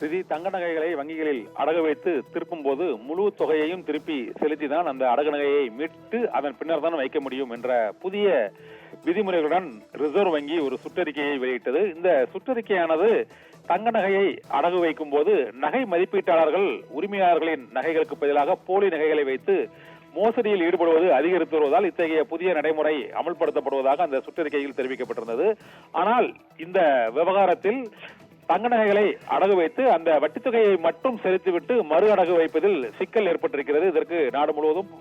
நிதி தங்க நகைகளை வங்கிகளில் அடகு வைத்து திருப்பும் போது முழு தொகையையும் திருப்பி செலுத்திதான் அந்த அடகு நகையை மீட்டு அதன் பின்னர் தான் வைக்க முடியும் என்ற புதிய விதிமுறைகளுடன் ரிசர்வ் வங்கி ஒரு சுற்றறிக்கையை வெளியிட்டது. இந்த சுற்றறிக்கையானது தங்க நகையை அடகு வைக்கும் போது நகை மதிப்பீட்டாளர்கள் உரிமையாளர்களின் நகைகளுக்கு பதிலாக போலி நகைகளை வைத்து மோசடியில் ஈடுபடுவது அதிகரித்து வருவதால் இத்தகைய புதிய நடைமுறை அமல்படுத்தப்படுவதாக அந்த சுற்றறிக்கையில் தெரிவிக்கப்பட்டிருந்தது. ஆனால் இந்த விவகாரத்தில் தங்க நகைகளை அடகு வைத்து அந்த வட்டித் தொகையை மட்டும் செலுத்திவிட்டு மறு அடகு வைப்பதில் சிக்கல் ஏற்பட்டிருக்கிறது. இதற்கு நாடு முழுவதும்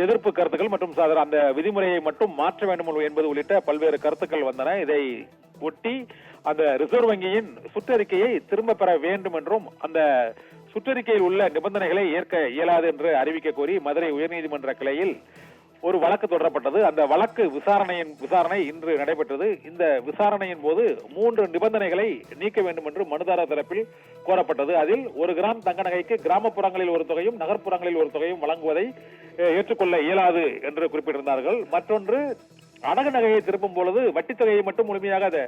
எதிர்ப்பு கருத்துக்கள் மற்றும் அந்த விதிமுறையை மட்டும் மாற்ற வேண்டும் என்பது உள்ளிட்ட பல்வேறு கருத்துக்கள் வந்தன. இதை ஒட்டி அந்த ரிசர்வ் வங்கியின் சுற்றறிக்கையை திரும்ப பெற வேண்டும் என்றும் அந்த சுற்றறிக்கையில் உள்ள நிபந்தனைகளை ஏற்க இயலாது என்று அறிவிக்க கோரி மதுரை உயர்நீதிமன்ற கிளையில் ஒரு வழக்கு தொடரப்பட்டது. அந்த வழக்கு விசாரணை இன்று நடைபெற்றது. இந்த விசாரணையின் போது 3 நிபந்தனைகளை நீக்க வேண்டும் என்று மனுதாரர் தரப்பில் கோரப்பட்டது. அதில் 1 கிராம் தங்க நகைக்கு கிராமப்புறங்களில் ஒரு தொகையும் நகர்ப்புறங்களில் ஒரு தொகையும் வழங்குவதை ஏற்றுக்கொள்ள இயலாது என்று குறிப்பிட்டிருந்தார்கள். மற்றொன்று, அடகு நகையை திருப்பும் பொழுது வட்டித் தொகையை மட்டும் முழுமையாக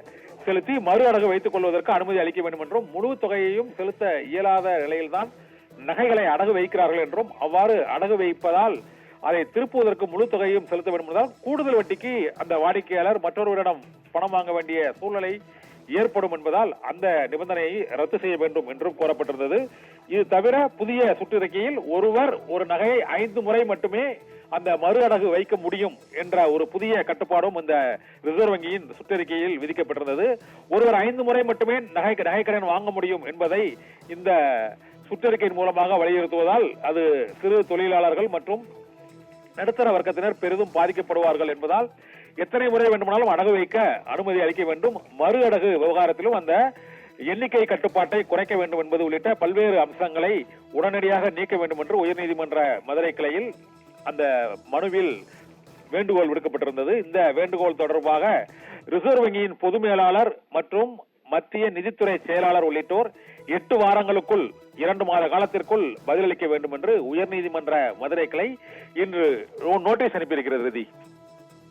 செலுத்தி மறு அடகு வைத்துக் கொள்வதற்கு அனுமதி அளிக்க வேண்டும் என்றும், முழு தொகையையும் செலுத்த இயலாத நிலையில்தான் நகைகளை அடகு வைக்கிறார்கள் என்றும், அவ்வாறு அடகு வைப்பதால் அதை திருப்புவதற்கு முழு தொகையும் செலுத்த வேண்டும் என்றால் கூடுதல் வட்டிக்கு அந்த வாடிக்கையாளர் மற்றொருவரிடம் பணம் வாங்க வேண்டிய சூழ்நிலை ஏற்படும் என்பதால் அந்த நிபந்தனையை ரத்து செய்ய வேண்டும் என்றும் கோரப்பட்டிருந்தது. இது தவிர புதிய சுற்றறிக்கையில் ஒருவர் ஒரு நகையை 5 முறை மட்டுமே அந்த மறு அடகு வைக்க முடியும் என்ற ஒரு புதிய கட்டுப்பாடும் இந்த ரிசர்வ் வங்கியின் சுற்றறிக்கையில் விதிக்கப்பட்டிருந்தது. ஒருவர் 5 முறை மட்டுமே நகைக்கடன் வாங்க முடியும் என்பதை இந்த சுற்றறிக்கையின் மூலமாக வலியுறுத்துவதால் அது சிறு தொழிலாளர்கள் மற்றும் நடுத்தர வர்க்கத்தினர் பெரிதும் பாதிக்கப்படுவார்கள் என்பதால் எத்தனை முறை வேண்டுமானாலும் அடகு வைக்க அனுமதி அளிக்க வேண்டும், மறு அடகு விவகாரத்திலும் அந்த எண்ணிக்கை கட்டுப்பாட்டை குறைக்க வேண்டும் என்பது உள்ளிட்ட பல்வேறு அம்சங்களை உடனடியாக நீக்க வேண்டும் என்று உயர்நீதிமன்ற மதுரை கிளையில் அந்த மனுவில் வேண்டுகோள் விடுக்கப்பட்டிருந்தது. இந்த வேண்டுகோள் தொடர்பாக ரிசர்வ் வங்கியின் பொது மேலாளர் மற்றும் மத்திய நிதித்துறை செயலாளர் உள்ளிட்டோர் 8 வாரங்களுக்குள் 2 மாத காலத்திற்குள் பதிலளிக்க வேண்டும் என்று உயர்நீதிமன்ற மதுரை கிளை இன்று நோட்டீஸ் அனுப்பியிருக்கிறது.